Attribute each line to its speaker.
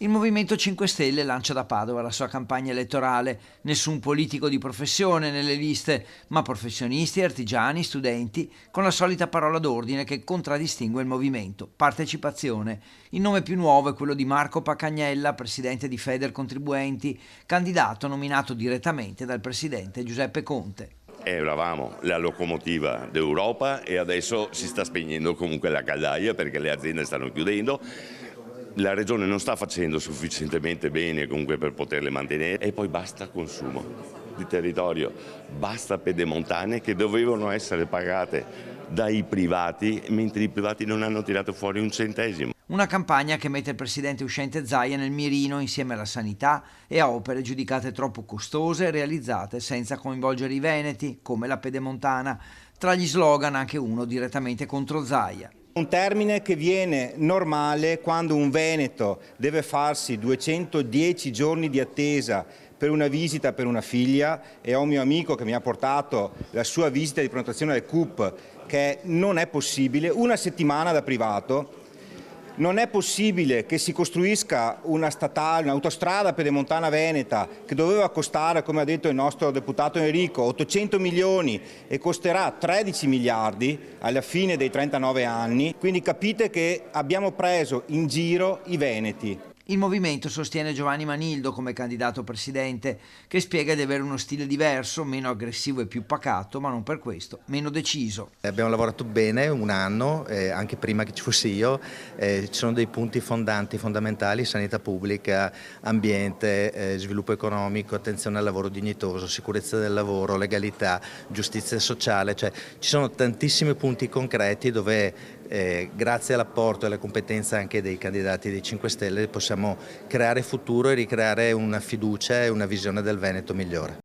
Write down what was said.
Speaker 1: Il Movimento 5 Stelle lancia da Padova la sua campagna elettorale. Nessun politico di professione nelle liste, ma professionisti, artigiani, studenti, con la solita parola d'ordine che contraddistingue il movimento: partecipazione. Il nome più nuovo è quello di Marco Pacagnella, presidente di Federcontribuenti, candidato nominato direttamente dal presidente Giuseppe Conte.
Speaker 2: Eravamo la locomotiva d'Europa e adesso si sta spegnendo comunque la caldaia perché le aziende stanno chiudendo. La Regione non sta facendo sufficientemente bene comunque per poterle mantenere e poi basta consumo di territorio, basta pedemontane che dovevano essere pagate dai privati mentre i privati non hanno tirato fuori un centesimo.
Speaker 1: Una campagna che mette il presidente uscente Zaia nel mirino insieme alla sanità e a opere giudicate troppo costose e realizzate senza coinvolgere i veneti, come la pedemontana. Tra gli slogan anche uno direttamente contro Zaia.
Speaker 3: Un termine che viene normale quando un veneto deve farsi 210 giorni di attesa per una visita per una figlia, e ho un mio amico che mi ha portato la sua visita di prenotazione al CUP, che non è possibile, una settimana da privato. Non è possibile che si costruisca una statale, un'autostrada pedemontana veneta che doveva costare, come ha detto il nostro deputato Enrico, 800 milioni e costerà 13 miliardi alla fine dei 39 anni. Quindi capite che abbiamo preso in giro i veneti.
Speaker 1: Il movimento sostiene Giovanni Manildo come candidato presidente, che spiega di avere uno stile diverso, meno aggressivo e più pacato, ma non per questo meno deciso.
Speaker 4: Abbiamo lavorato bene un anno, anche prima che ci fossi io. Ci sono dei punti fondamentali: sanità pubblica, ambiente, sviluppo economico, attenzione al lavoro dignitoso, sicurezza del lavoro, legalità, giustizia sociale. Cioè, ci sono tantissimi punti concreti dove grazie all'apporto e alle competenze anche dei candidati dei 5 Stelle possiamo creare futuro e ricreare una fiducia e una visione del Veneto migliore.